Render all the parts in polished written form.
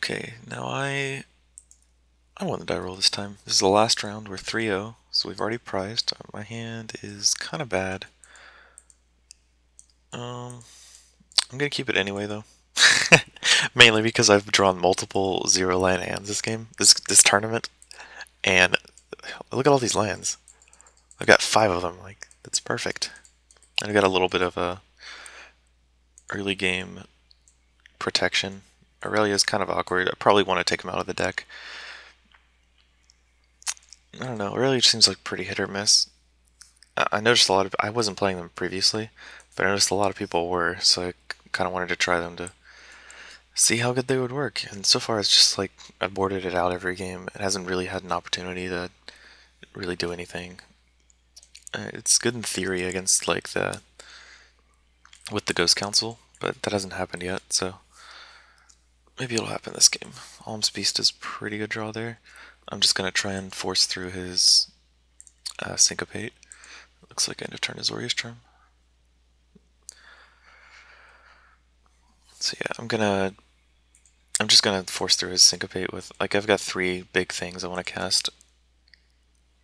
Okay, now I won the die roll this time. This is the last round. We're 3-0, so we've already prized. My hand is kind of bad. I'm gonna keep it anyway though. Mainly because I've drawn multiple zero land hands this tournament, and look at all these lands. I've got 5 of them. Like, that's perfect. And I've got a little bit of a early game protection. Aurelia's kind of awkward. I probably want to take him out of the deck. I don't know. Aurelia seems like pretty hit or miss. I noticed a lot of. I wasn't playing them previously, but I noticed a lot of people were, so I kind of wanted to try them to see how good they would work. And so far, it's just like I boarded it out every game. It hasn't really had an opportunity to really do anything. It's good in theory against like with the Ghost Council, but that hasn't happened yet. So maybe it'll happen this game. Alms Beast is pretty good draw there. I'm just gonna try and force through his Syncopate. Looks like end of turn Azorius Charm. So yeah, I'm just gonna force through his Syncopate with, like, I've got 3 big things I want to cast.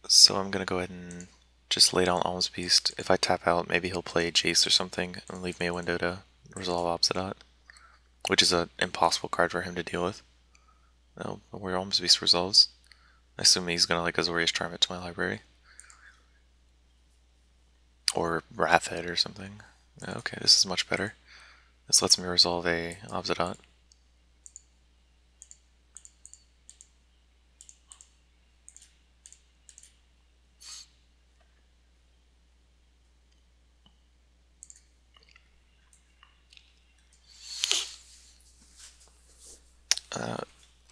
So I'm gonna go ahead and just lay down Alms Beast. If I tap out, maybe he'll play Jace or something and leave me a window to resolve Obsidian, which is an impossible card for him to deal with. No, where Alms Beast resolves. I assume he's gonna like Azorius Charm it to my library. Or Wrathhead or something. Okay, this is much better. This lets me resolve a Obsidian.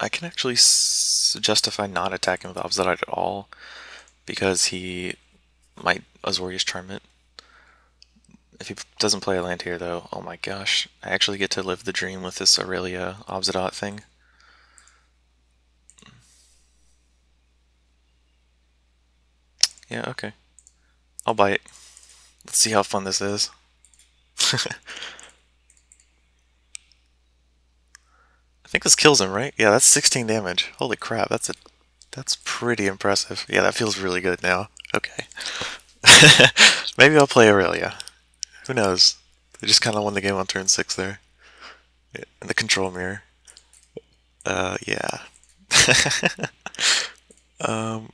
I can actually justify not attacking with Obsidian at all, because he might Azorius Charm it. If he doesn't play a land here, though, oh my gosh, I actually get to live the dream with this Aurelia Obsidian thing. Yeah, okay. I'll buy it. Let's see how fun this is. I think this kills him, right? Yeah, that's 16 damage. Holy crap, that's pretty impressive. Yeah, that feels really good now. Okay. Maybe I'll play Aurelia. Who knows? They just kind of won the game on turn 6 there. Yeah, in the control mirror. Yeah. I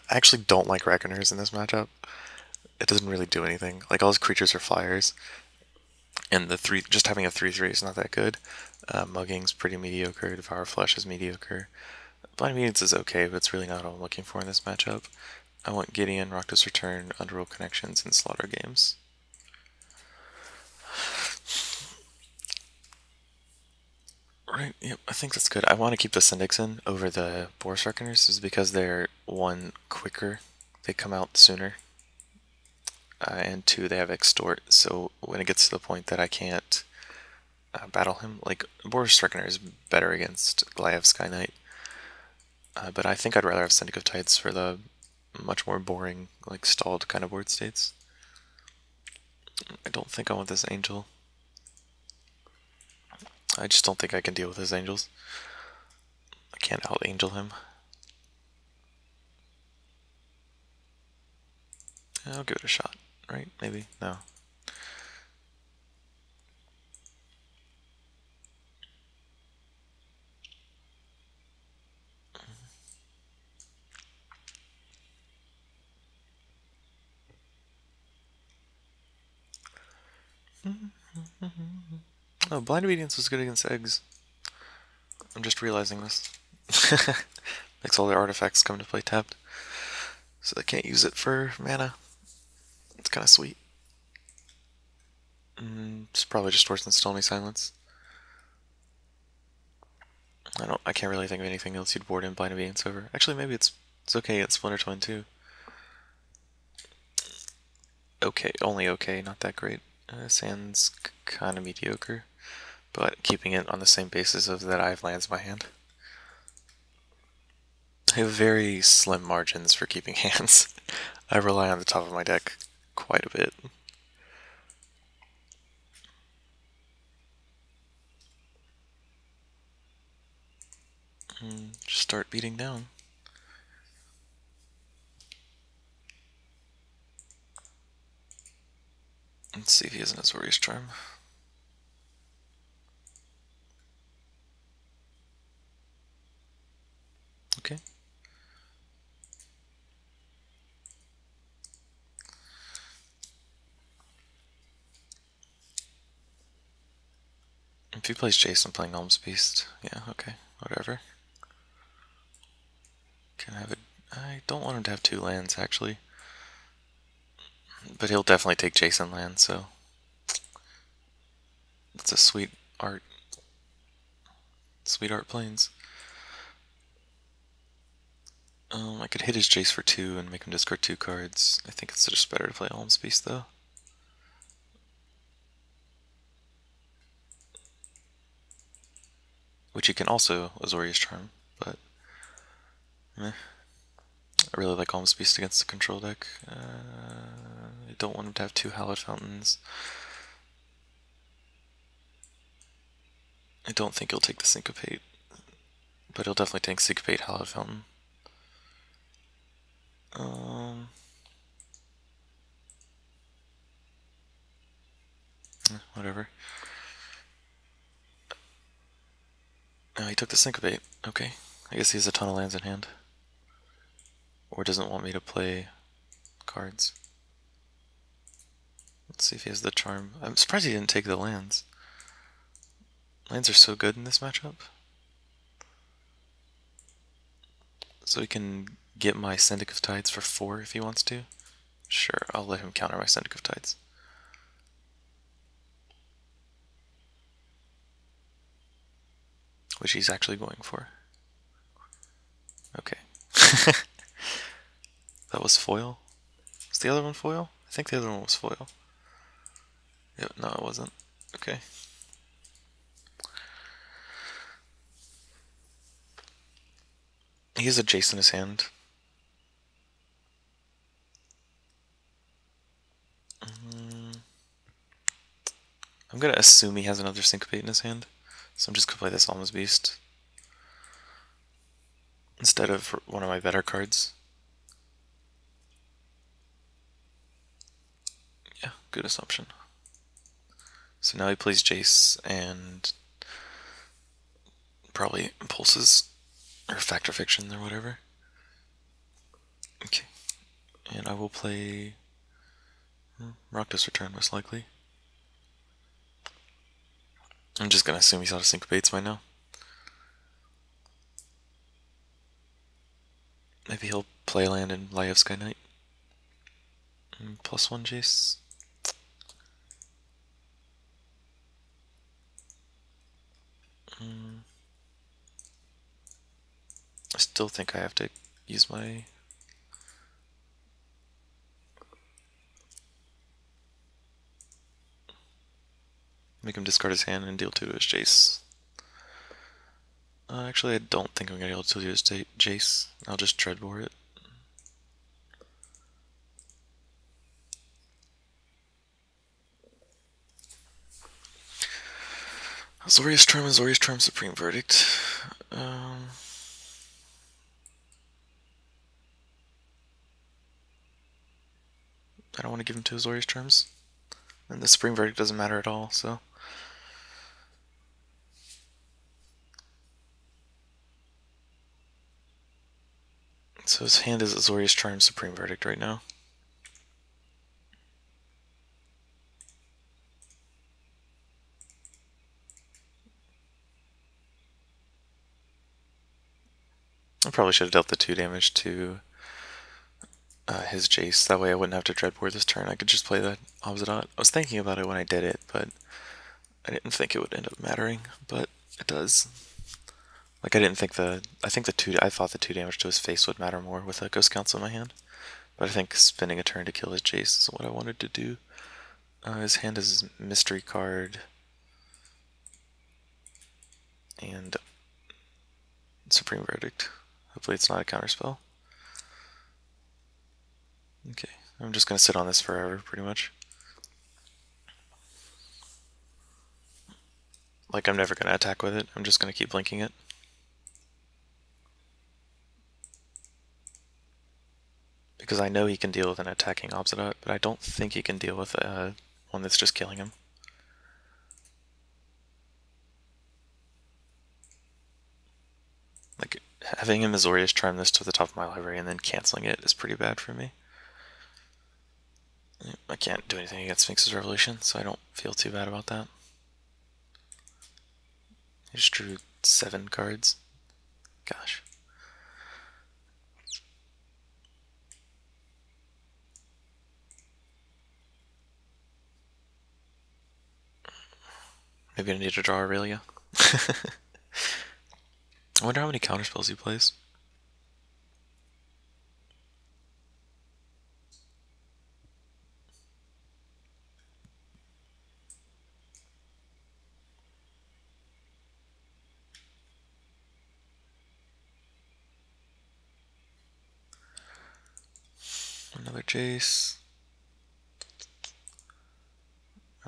actually don't like Reckoners in this matchup. It doesn't really do anything. Like, all his creatures are flyers, and just having a 3/3 is not that good. Mugging's pretty mediocre. Devour Flesh is mediocre. Blind Obedience is okay, but it's really not what I'm looking for in this matchup. I want Gideon, Rakdos Return, Underworld Connections, and Slaughter Games. Right, yep, I think that's good. I want to keep the Syndics in over the Boros Reckoners, is because they're, 1, quicker. They come out sooner. And 2, they have Extort, so when it gets to the point that I can't battle him, like, Boros Reckoner is better against Goliath Sky Knight. But I think I'd rather have Syndic of Tides for the much more boring, like, stalled kind of board states. I don't think I want this Angel. I just don't think I can deal with his Angels. I can't out-Angel him. I'll give it a shot, right? Maybe? No. Oh, Blind Obedience was good against eggs. I'm just realizing this. Makes all their artifacts come to play tapped. So they can't use it for mana. It's kind of sweet. It's probably just worse than Stony Silence. I can't really think of anything else you'd board in Blind Obedience over. Actually, maybe it's okay at Splinter Twin too. Okay, only okay, not that great. Sand's kind of mediocre, but keeping it on the same basis of that I have lands in my hand. I have very slim margins for keeping hands. I rely on the top of my deck quite a bit. Just start beating down. Let's see if he has an Azorius Charm. Okay. If he plays Jason playing Elm's Beast, yeah, okay, whatever. Can have it. I don't want him to have 2 lands actually, but he'll definitely take Jason land, so that's a sweet art. Sweet art planes. I could hit his Jace for 2 and make him discard 2 cards. I think it's just better to play Elm's Beast though. Which he can also Azorius Charm, but I really like Elm's Beast against the control deck. I don't want him to have 2 Hallowed Fountains. I don't think he'll take the Syncopate, but he'll definitely take Syncopate Hallowed Fountain. Whatever. Oh, he took the Syncopate. Okay. I guess he has a ton of lands in hand. Or doesn't want me to play cards. Let's see if he has the Charm. I'm surprised he didn't take the lands. Lands are so good in this matchup. So he can get my Syndic of Tides for 4 if he wants to. Sure, I'll let him counter my Syndic of Tides. Which he's actually going for. Okay. That was foil? Was the other one foil? I think the other one was foil. Yep, no it wasn't. Okay. He has a Jace in his hand. I'm gonna assume he has another Syncopate in his hand. So I'm just gonna play this Alma's Beast instead of one of my better cards. Yeah, good assumption. So now he plays Jace and probably Impulses or Fact or Fiction or whatever. Okay, and I will play Rakdos Return most likely. I'm just gonna assume he's out of Syncopates by now. Maybe he'll play land in Lie of Sky Knight. +1 Jace. I still think I have to use my... Make him discard his hand and deal 2 to his Jace. Actually, I don't think I'm going to be able to do his Jace. I'll just Dreadbore it. Azorius Charm, Supreme Verdict. I don't want to give him 2 Azorius Charms. And the Supreme Verdict doesn't matter at all, so... So his hand is Azorius Charm, Supreme Verdict right now. I probably should have dealt the 2 damage to his Jace. That way I wouldn't have to Dreadbore this turn. I could just play the opposite odd. I was thinking about it when I did it, but I didn't think it would end up mattering, but it does. Like I think I thought the 2 damage to his face would matter more with a Ghost Council in my hand. But I think spending a turn to kill his Jace is what I wanted to do. His hand is Mystery Card and Supreme Verdict. Hopefully it's not a counterspell. Okay, I'm just gonna sit on this forever, pretty much. Like I'm never gonna attack with it, I'm just gonna keep blinking it. Because I know he can deal with an attacking Obsidian, but I don't think he can deal with one that's just killing him. Like, having him Azorius charm this to the top of my library and then canceling it is pretty bad for me. I can't do anything against Sphinx's Revolution, so I don't feel too bad about that. I just drew 7 cards. Gosh. Maybe I need to draw Aurelia. I wonder how many counterspells he plays. Another Jace.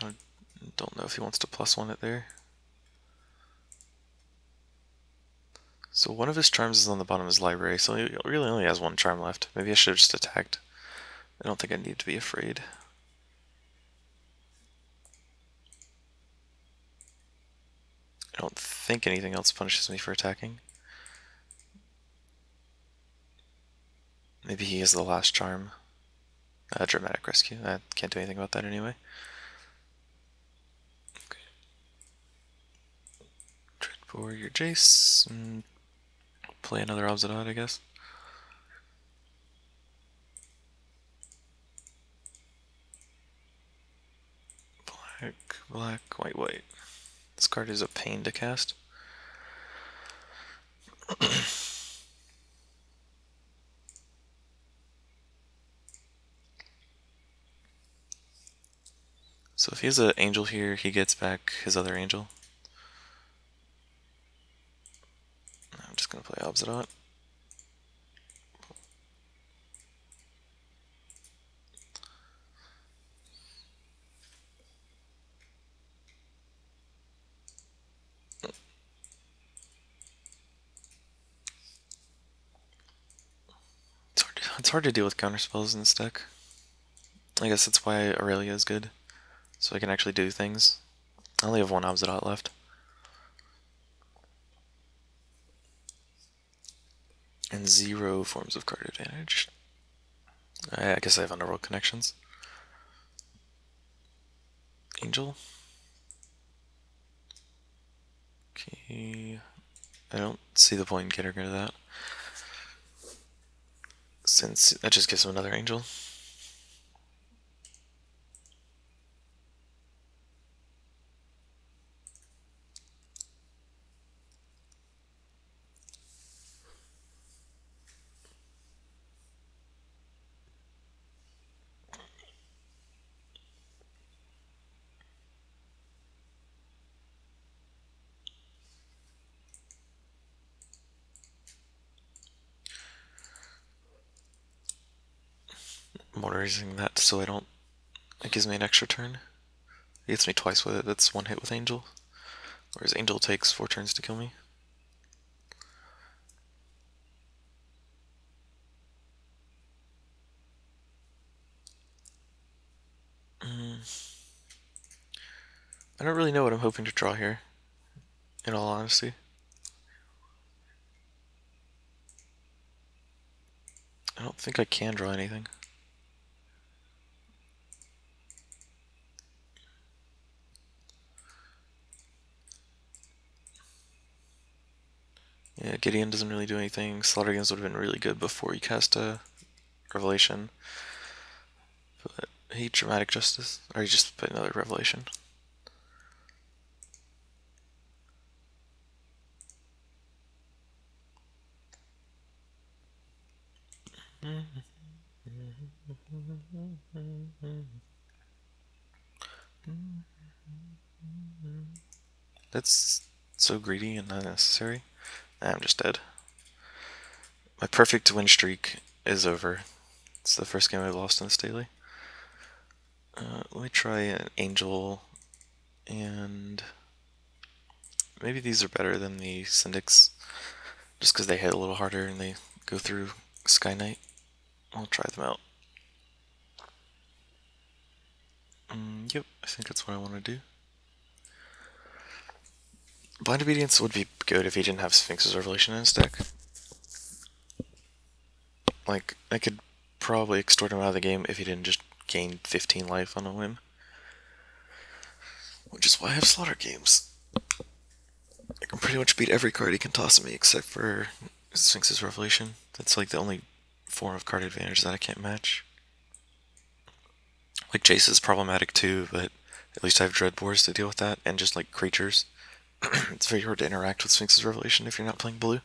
I don't know if he wants to +1 it there. So one of his charms is on the bottom of his library, so he really only has 1 charm left. Maybe I should have just attacked. I don't think I need to be afraid. I don't think anything else punishes me for attacking. Maybe he has the last charm. Dramatic Rescue. I can't do anything about that anyway. Okay. Trade for your Jace. And play another Obsidian, I guess. Black, black, white, white. This card is a pain to cast. So if he has an angel here, he gets back his other angel. I'm just going to play Obsidian. It's hard to deal with counterspells in this deck. I guess that's why Aurelia is good. So I can actually do things. I only have 1 Obsidian left. And 0 forms of card advantage. I guess I have Underworld connections. Angel. Okay. I don't see the point in getting rid of that, since that just gives him another angel. I'm raising that so I don't. It gives me an extra turn. It hits me twice with it. That's 1 hit with Angel. Whereas Angel takes 4 turns to kill me. I don't really know what I'm hoping to draw here, in all honesty. I don't think I can draw anything. Yeah, Gideon doesn't really do anything. Slaughter Games would have been really good before you cast a Revelation. But he Dramatic Justice, or you just put another Revelation. That's so greedy and unnecessary. I'm just dead. My perfect win streak is over. It's the first game I've lost in this daily. Let me try an Angel, and maybe these are better than the Syndics, just because they hit a little harder and they go through Sky Knight. I'll try them out. Yep, I think that's what I want to do. Blind Obedience would be good if he didn't have Sphinx's Revelation in his deck. Like, I could probably extort him out of the game if he didn't just gain 15 life on a whim. Which is why I have Slaughter Games. I can pretty much beat every card he can toss at me except for Sphinx's Revelation. That's like the only form of card advantage that I can't match. Like, Jace is problematic too, but at least I have Dreadbores to deal with that, and just like creatures. It's very hard to interact with Sphinx's Revelation if you're not playing blue.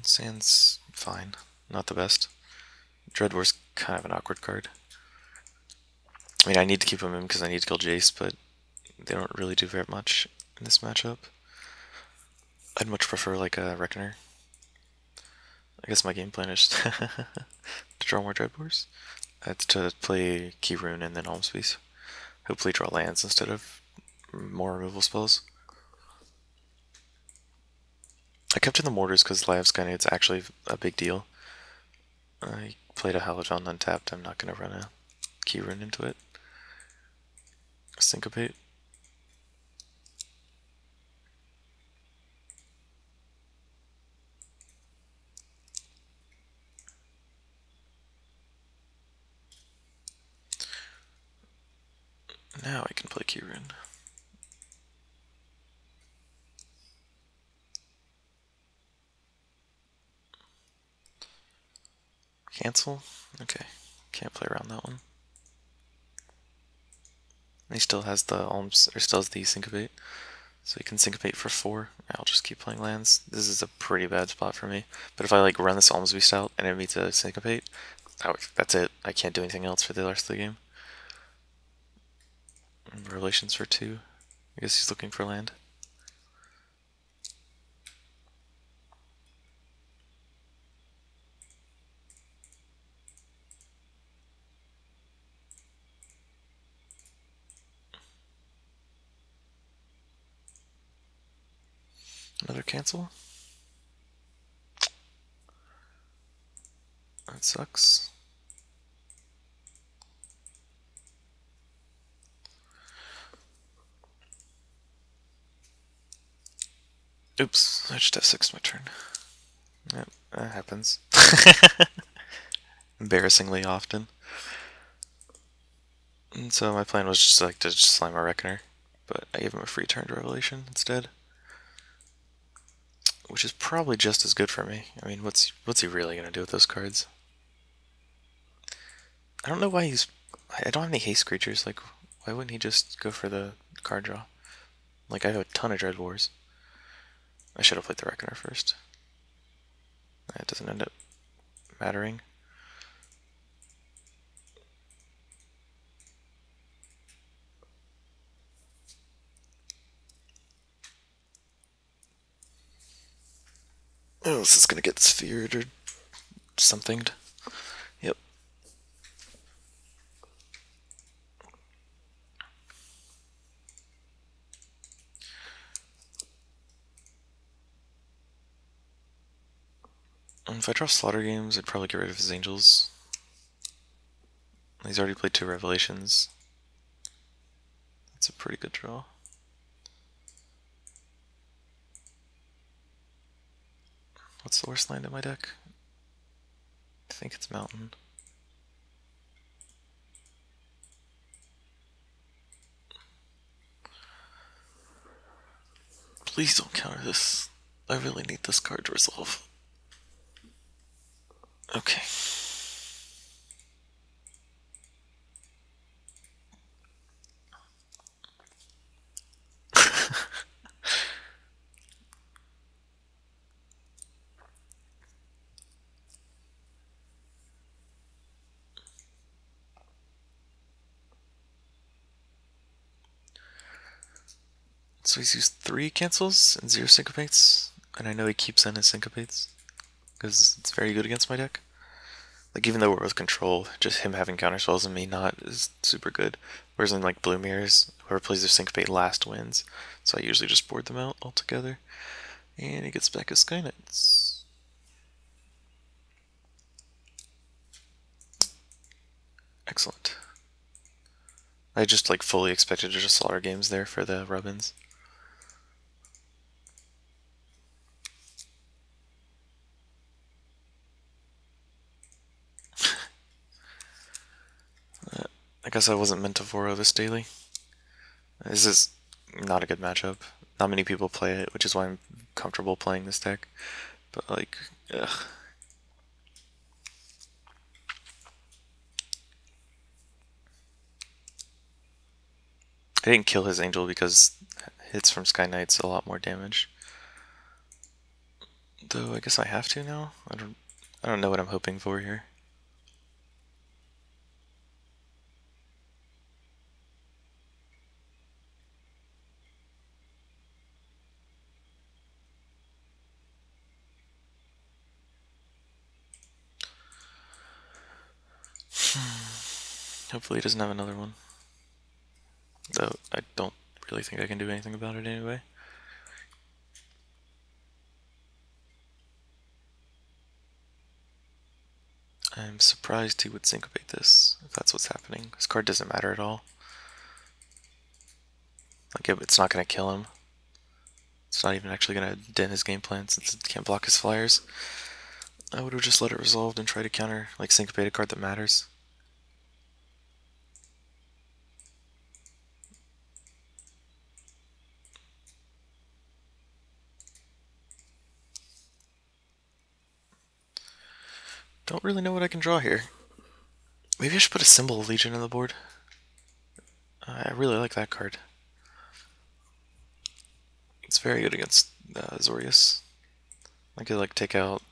Sand's fine. Not the best. Dreadbore's kind of an awkward card. I mean, I need to keep him in because I need to kill Jace, but they don't really do very much in this matchup. I'd much prefer like a Reckoner. I guess my game plan is to draw more Dreadbores. That's to play Key Rune and then Almspeace. Hopefully draw lands instead of more removal spells. I kept in the Mortars because Live Skynade's actually a big deal. I played a Halidon untapped. I'm not going to run a Key Rune into it. Syncopate. Now I can play Key Rune. Cancel? Okay. Can't play around that one. He still has the still has the Syncopate. So he can Syncopate for 4. I'll just keep playing lands. This is a pretty bad spot for me. But if I like run this Almsbeast out and it meets a Syncopate, that's it. I can't do anything else for the rest of the game. Relations for 2. I guess he's looking for land. Another cancel. That sucks. Oops, I just F6 my turn. Yep, that happens. Embarrassingly often. And so my plan was just like to just slam a Reckoner, but I gave him a free turn to Revelation instead. Which is probably just as good for me. I mean, what's he really gonna do with those cards? I don't know why I don't have any haste creatures. Like, why wouldn't he just go for the card draw? Like, I have a ton of Dread Wars. I should have played the Reckoner first. That doesn't end up mattering. Oh, this is gonna get sphered or something. Yep. If I draw Slaughter Games, I'd probably get rid of his Angels. He's already played 2 Revelations. That's a pretty good draw. What's the worst land in my deck? I think it's Mountain. Please don't counter this. I really need this card to resolve. Okay. So he's used 3 cancels and 0 syncopates, and I know he keeps in his syncopates because it's very good against my deck. Like, even though we're with control, just him having counterspells and me not is super good. Whereas in like Blue Mirrors, whoever plays their syncopate last wins, so I usually just board them out altogether. And he gets back his Skynights. Excellent. I just like fully expected to just slaughter games there for the rub-ins. I guess I wasn't meant to 4-0 this daily. This is not a good matchup. Not many people play it, which is why I'm comfortable playing this deck. But like, ugh. I didn't kill his angel because hits from Sky Knight's a lot more damage. Though I guess I have to now. I don't know what I'm hoping for here. Hopefully he doesn't have another one. Though I don't really think I can do anything about it anyway. I'm surprised he would syncopate this, if that's what's happening. This card doesn't matter at all. Like, it's not going to kill him. It's not even actually going to dent his game plan since it can't block his flyers. I would have just let it resolved and try to counter, like, syncopate a card that matters. Don't really know what I can draw here. Maybe I should put a Symbol of Legion on the board. I really like that card. It's very good against Zorius. I could like take out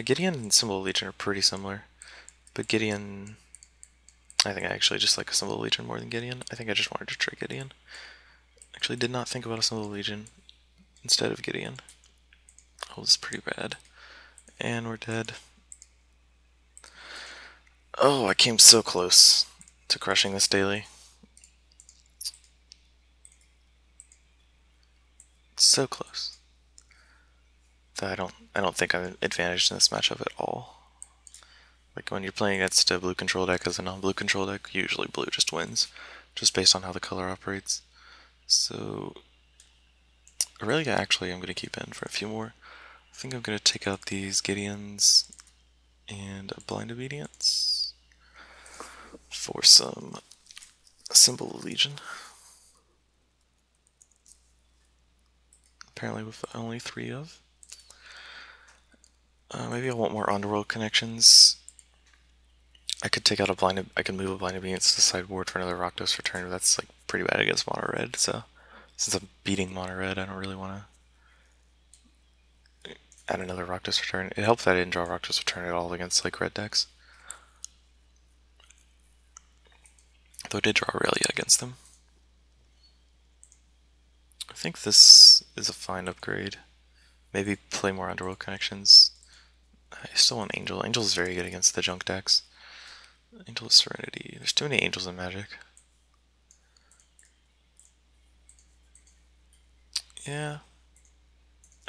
Gideon and Symbol of Legion are pretty similar, but Gideon, I think I actually just like a Symbol of Legion more than Gideon. I think I just wanted to try Gideon. Actually, did not think about a Symbol of Legion instead of Gideon. Oh, this is pretty bad. And we're dead. Oh, I came so close to crushing this daily. So close. That I don't think I'm advantaged in this matchup at all. Like when you're playing against a blue control deck as a non-blue control deck, usually blue just wins, just based on how the color operates. So Aurelia actually I'm gonna keep in for a few more. I think I'm gonna take out these Gideons and a Blind Obedience for some Symbol of Legion. Apparently with only 3 of. Maybe I want more Underworld connections. I could take out a blind. I could move a Blind Obedience to the sideboard for another Rakdos return, but that's like pretty bad against mono red. So since I'm beating mono red, I don't really want to add another Rakdos return. It helped that I didn't draw Rakdos return at all against like red decks. Though I did draw Aurelia against them. I think this is a fine upgrade. Maybe play more Underworld connections. I still want Angel. Angel is very good against the junk decks. Angel of Serenity. There's too many angels in Magic. Yeah.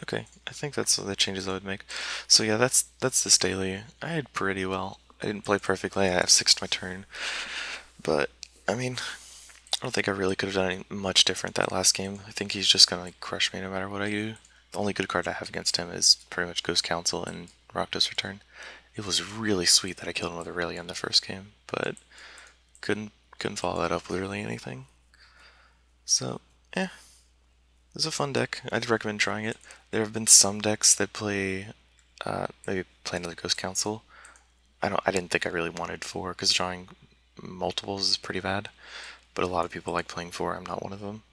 Okay, I think that's the changes I would make. So yeah, that's this daily. I did pretty well. I didn't play perfectly. I have 6 to my turn, but I mean, I don't think I really could have done much different that last game. I think he's just gonna like crush me no matter what I do. The only good card I have against him is pretty much Ghost Council and Rakdos Return. It was really sweet that I killed him with Aurelia in the first game, but couldn't follow that up with really anything. So, eh. It's a fun deck. I'd recommend trying it. There have been some decks that play, maybe play another Ghost Council. I didn't think I really wanted 4 because drawing multiples is pretty bad. But a lot of people like playing 4. I'm not one of them.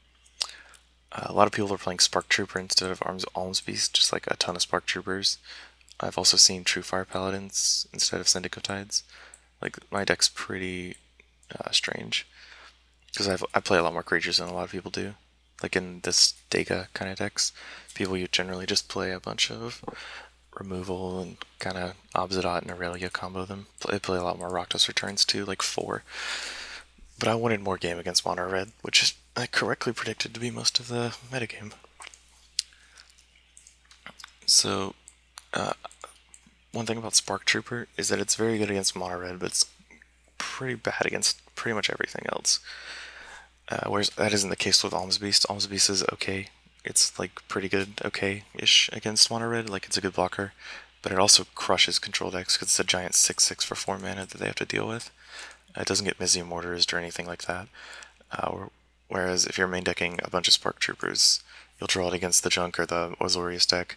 A lot of people are playing Spark Trooper instead of Alms Beast, just like a ton of Spark Troopers. I've also seen True Fire Paladins instead of Syndicate Tides. Like my deck's pretty strange because I play a lot more creatures than a lot of people do. Like in this Dega kind of decks, people you generally just play a bunch of removal and kind of Obsidian and Aurelia combo them. They play a lot more Rakdos returns too, like 4. But I wanted more game against mono red, which I correctly predicted to be most of the metagame. So, one thing about Spark Trooper is that it's very good against mono red, but it's pretty bad against pretty much everything else. Whereas that isn't the case with Alms Beast. Alms Beast is okay. It's like pretty good, okay-ish against mono red. Like it's a good blocker, but it also crushes control decks because it's a giant 6/6 for 4 mana that they have to deal with. It doesn't get Mizzing Mortars or anything like that. Whereas if you're main decking a bunch of Spark Troopers, you'll draw it against the Junk or the Azorius deck,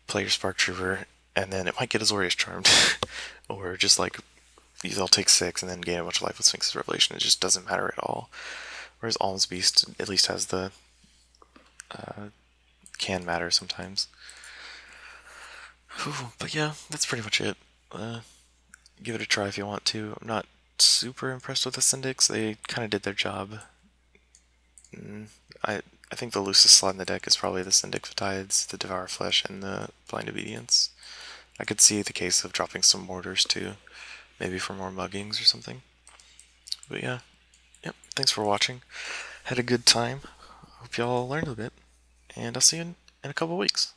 play your Spark Trooper, and then it might get Azorius Charmed, or just like they'll take 6 and then gain a bunch of life with Sphinx's Revelation. It just doesn't matter at all. Whereas Alms Beast at least has the can matter sometimes. Whew, but yeah, that's pretty much it. Give it a try if you want to. I'm not super impressed with the Syndics. They kind of did their job. I think the loosest slot in the deck is probably the Syndic Fatides, the Devour Flesh, and the Blind Obedience. I could see the case of dropping some mortars too, maybe for more muggings or something. But yeah, yep, thanks for watching. Had a good time. Hope y'all learned a bit, and I'll see you in a couple weeks.